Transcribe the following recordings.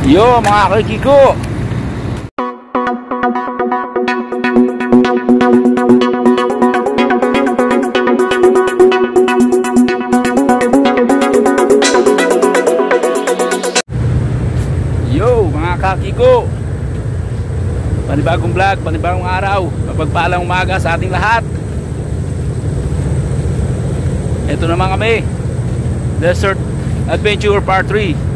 Yo mga kakiko, panibagong vlog, panibagong araw, mapagpalang umaga sa ating lahat. Ito naman kami, Desert Adventure Part 3.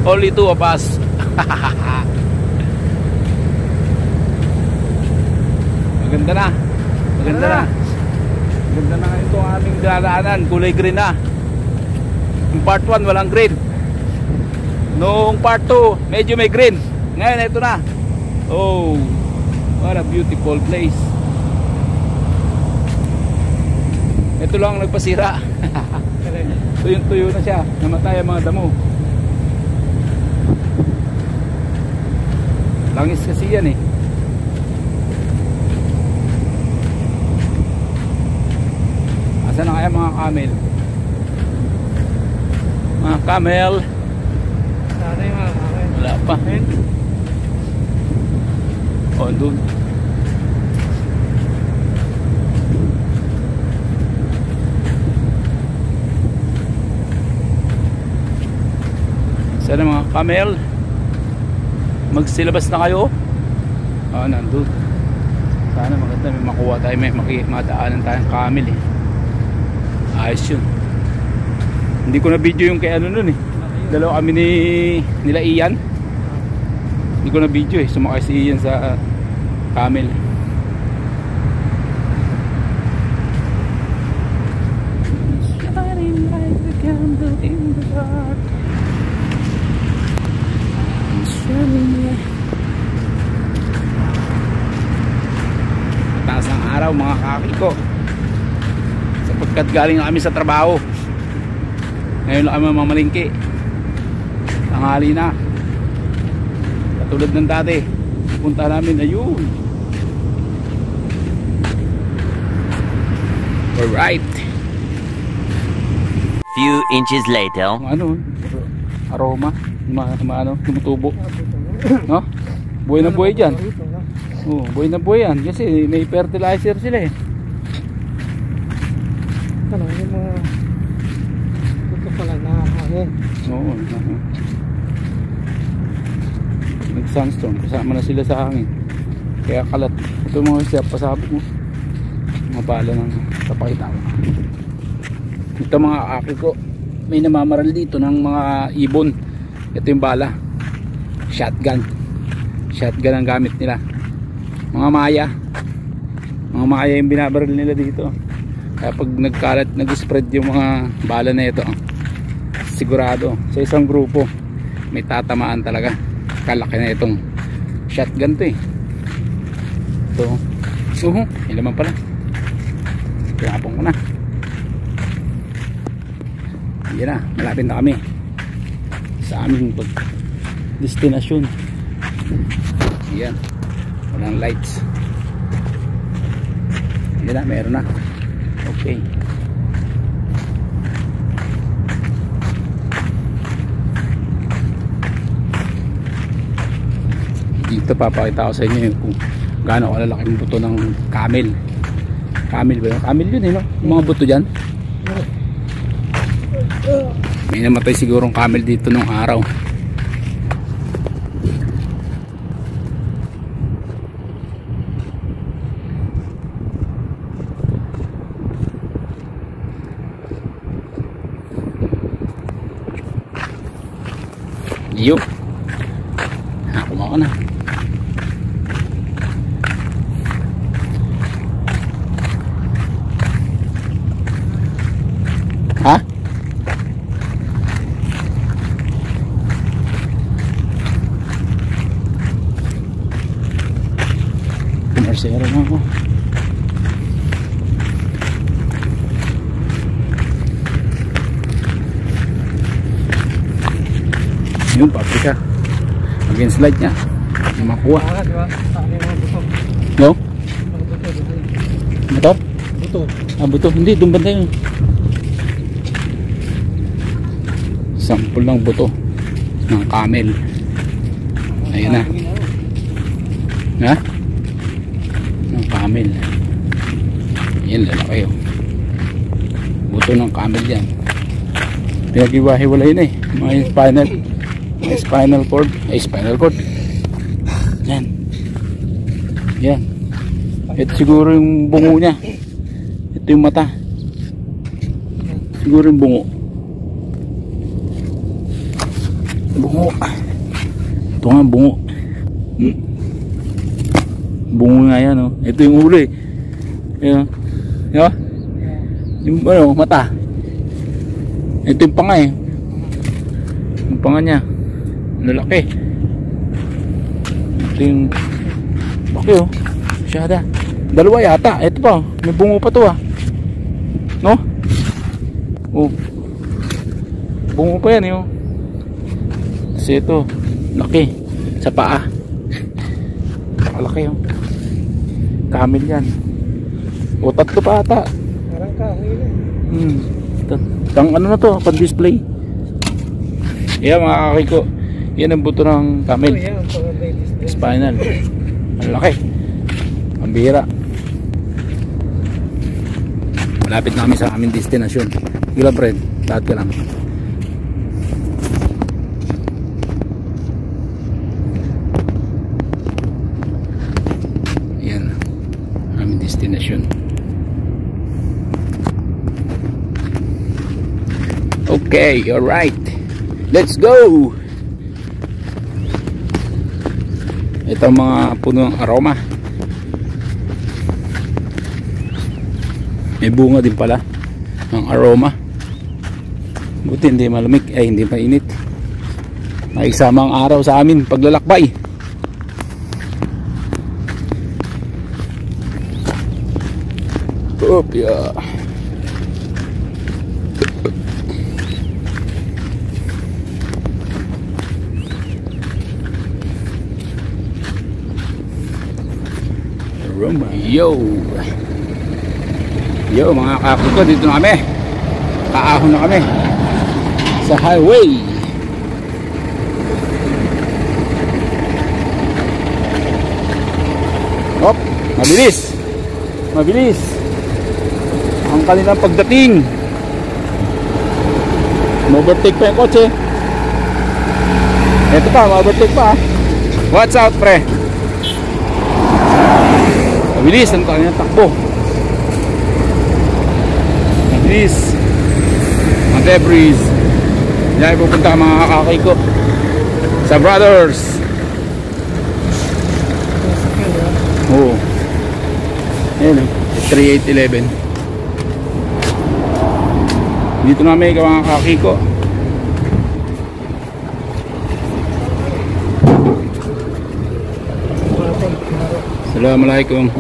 Only two of us. Maganda na. Maganda na. Maganda na ito ang aming dadaanan. Kulay green na. Yung Part 1 walang green. Noong Part 2 medyo may green. Ngayon ito na. Oh, what a beautiful place. Ito lang ang nagpasira. Tuyong-tuyo na siya. Namatay ang mga damo. Langis kasi yan eh. Asan na kaya mga camel? Mga camel. Sana yung mga camel. Wala pa. Oh, doon. Sana mga camel, magsilabas na kayo. Ah, nandun. Sana maganda, may makuha tayo, may madaanan tayong camel eh. Ayos yun. Hindi ko na video yung kay ano nun eh. Dalawa kami nila Ian. Hindi ko na video eh. Sumakay si Ian sa camel. Shining like a candle in the dark. Taas ng araw mga kakiko, sapagkat galing na kami sa trabaho. Ngayon lang kami mamalingki. Tanghali na. Katulad ng dati, punta namin ayun. Alright. Few inches later. Ano? Aroma. Ano? Tumutubo. No? Buhay na buhay dyan. Oh, buhay na buhay yan. Kasi may fertilizer sila eh. Ano yung mga ito pala na hangin. Oo. Nag-sunstorm. Kasama na sila sa hangin. Kaya kalat. Ito mga siya pasabog mo. Mga bala ng kapakita ko. Ito mga aki ko. May namamaral dito ng mga ibon. Ito yung bala. Shotgun. Shotgun ang gamit nila. Mga maya. Mga maya yung binabaril nila dito. Kaya pag nagkalat, nag-spread yung mga bala na ito, sigurado sa isang grupo may tatamaan talaga. Kalaki na itong shotgun to eh. Ito. May laman pala. Pinapong ko na. Yan na. Malapit na kami sa aming destinasyon. Yan. Walang lights. Yan na. Meron na. Okay. Dito papakita ko sa inyo kung gaano kalalaki yung buto ng camel. Camel ba yun? Camel yun eh no? Yung mga buto dyan. May namatay sigurong camel dito nung araw. Yup. Kumawa na. Ha? Pumarsero na ako. Yung paprika against light nya makuha. No? Motor? Buto. Ah, buto. Hindi, doon banda yun. Sampol ng buto. ng camel. Ayun na. Ha? Ng camel. Yan, lalaki oh. Buto ng camel yan. Pinag-iwahiwalay na eh. May spinal cord. Ay, spinal cord. Yan. Yan. Ito siguro yung bungo niya. Ito yung mata. Siguro yung bungo. Bungo. Ito nga bungo. Bungo nga yan oh. Ito yung ulo eh. Ayan. Diba? Yung ano, mata. Ito yung panga eh. Yung panga niya. Lalaki. Ito yung laki oh. Masyada. Dalawa yata. Ito pa. May bungo pa to ah. No? Oh. Bungo pa yan eh oh. Kasi ito. Laki. Sa paa. Laki oh. Camel yan. O tatlo pa ata. Parang kahoy na. Tang ano na to, pan display. Yan mga kakiko. Yan ang buto ng camel. Spinal. Ang laki. Ang bihira. Malapit na kami sa aming destinasyon. Gila friend, lahat ka lang. Yan aming destinasyon. Okay, alright. Let's go! Ito mga puno ng aroma. May bunga din pala ng aroma. Buti hindi malamig, ay hindi mainit. Naisama ang araw sa amin paglalakbay. Yeah. Yo mga kakiko, dito na kami. Kaahon na kami sa highway. Hop, mabilis ang kanilang pagdating. Ma-overtake pa yung kotse. Ito pa, ma-overtake pa. Watch out pre. Mabilis ang kanilang takbo. Mabilis ang debris. Diyan pupunta mga kakakay ko sa Brothers. Oo. Ayan 3811. Dito namin mga kakakay ko. Assalamualaikum.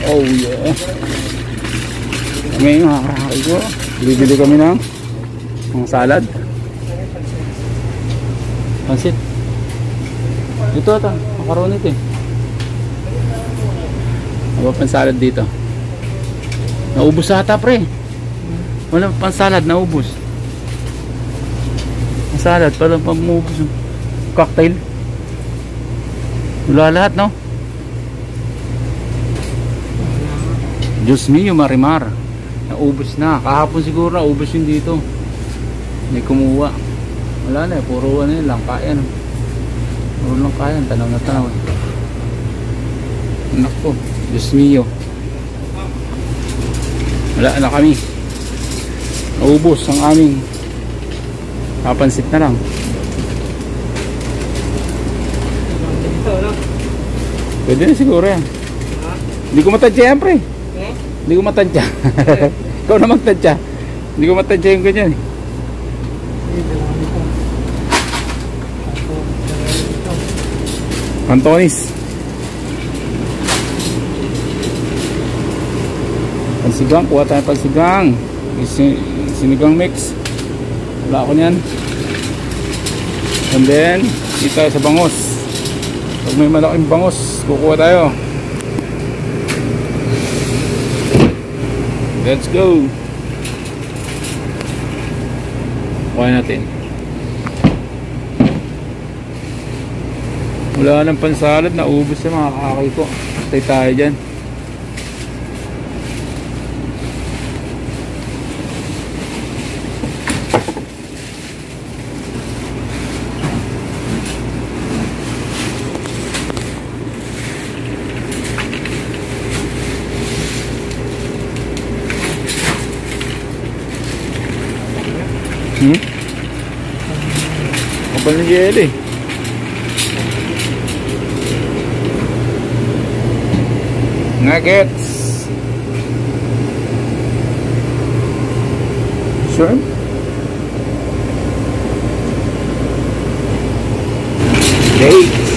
Oh yeah. Kami mga kakakay ko, bibili kami ng salad. Pansit. Ito ata, makaroon ito eh. Ano pang salad dito? Naubos ata pre. Wala pang salad, naubos. Ang salad, parang pamubos. Cocktail. Wala lahat no? Diyos mio, marimar. Naubos na. Kahapon siguro naubos yun dito. May kumuha. Wala na eh. Puro ano yun. Langkayan. Puro langkayan. Tanaw na tanaw. Anak ko. Diyos mio. Wala na kami. Naubos ang aming kapansit na lang. Pwede na siguro yan. Hindi ko matadya yan pre. Hindi ko matadya. Ikaw na magtadya. Hindi ko matadya yung ganyan. Antonis. Pansigang. Kuha tayo pansigang. Sinigang mix. Wala ako niyan. And then dito tayo sa bangos. Pag may malaking bangos kukuha tayo. Let's go. Kuha natin. Wala nang pansalad, naubos sa mga kakay ko. Stay tayo dyan. Kapal ng jelly. Nuggets. Shrimp. Dates.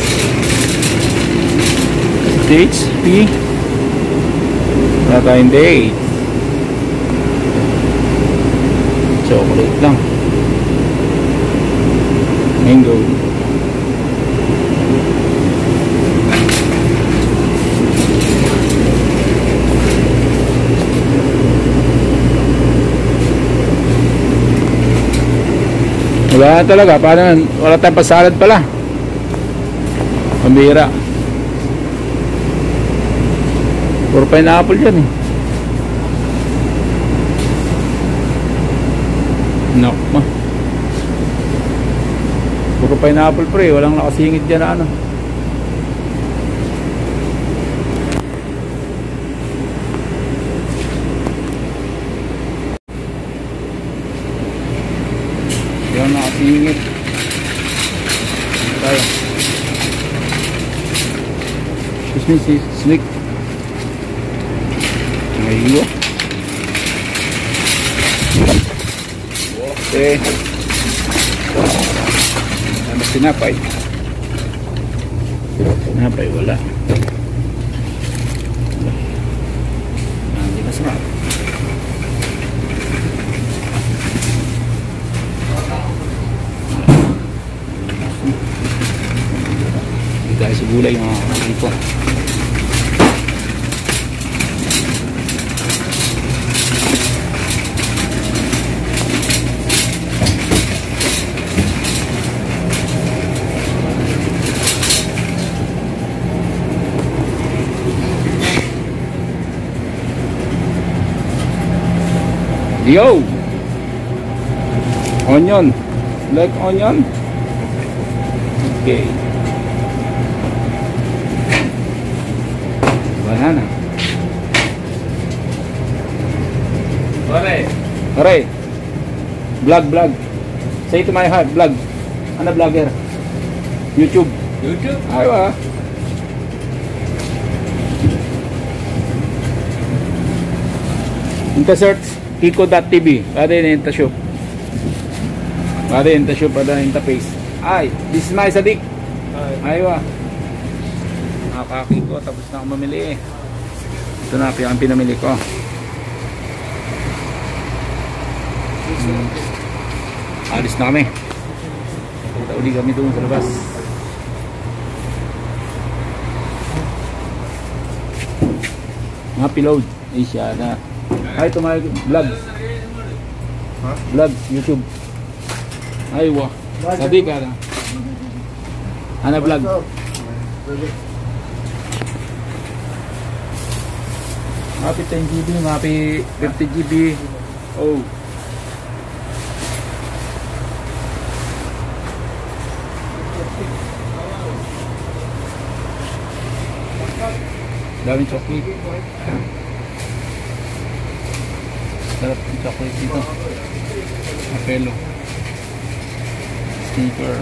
Dates. P. Wala tayong dates. Chocolate lang. Mango. Wala talaga, paano wala tayong pasalad pala. Pambira. Puro pineapple yan eh. Nakma. Puro pineapple pre, walang nakasingit dyan na ano. Yan nakasingit. Tayo. Excuse me, snake. Ngayon. Okay. Ano sinapay? Sinapay wala. Hindi masarap. Hindi tayo sa gulay mga kapatid ko. Yo! Onion. Like onion? Okay. Banana. Hore. Vlog. Say to my heart, vlog. Ano vlogger? YouTube. Aywa. Inta search Kiko.tv. Ada in the shop. Ada in the shop, ada in the face. Ay, this is my Sadik. Aywa. Nakakaki ko, tapos na ako mamili. Ito na ang pinamili ko. Alis na kami. Punta uli kami doon sa labas. Happy load. Asia na. Hi to my vlogs. Vlogs, YouTube. Aywa. Sabi ka na. Ano vlog? Happy 10 GB, happy 50 GB. Oh. Daming chocolate. Sarap yung chocolate dito. Apelo. Sneaker.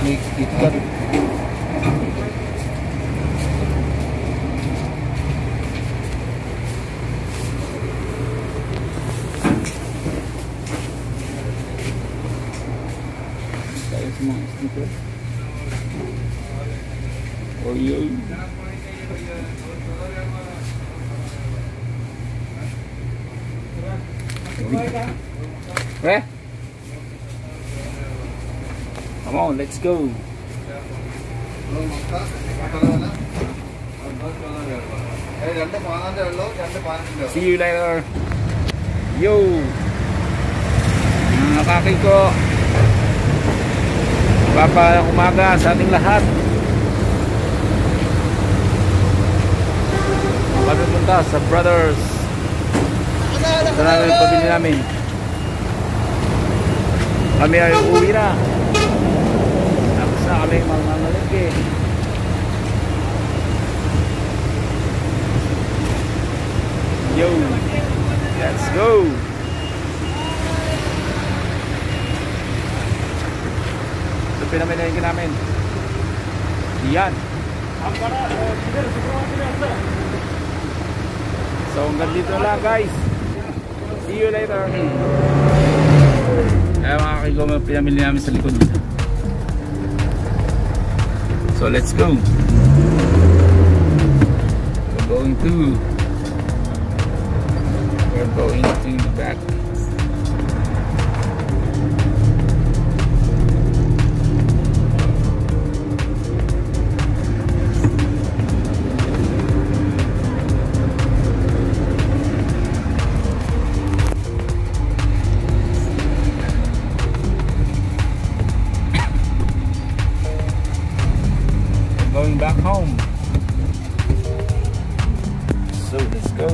Make it cut. Tayo sa mga sneaker. Oreo. Okay? Come on, let's go. See you later. Yo, mga kaki ko, papalang umaga sa ating lahat. Kami punta sa Brothers. Ito na yung pabili namin. Kami ay uuwi na. Tapos na kami mamalengke. Yo, let's go. Ito pinamalengke namin. Yan. So hanggang dito lang guys. See you later. Ayan mga kaigo, pinamili namin sa likod. So let's go. We're going to the back. Going back home. So let's go.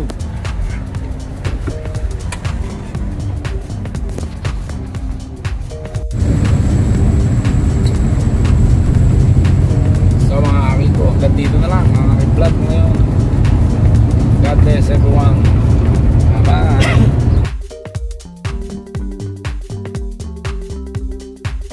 So mga aking ko, hanggang dito na lang ang aking vlog ngayon. God bless everyone.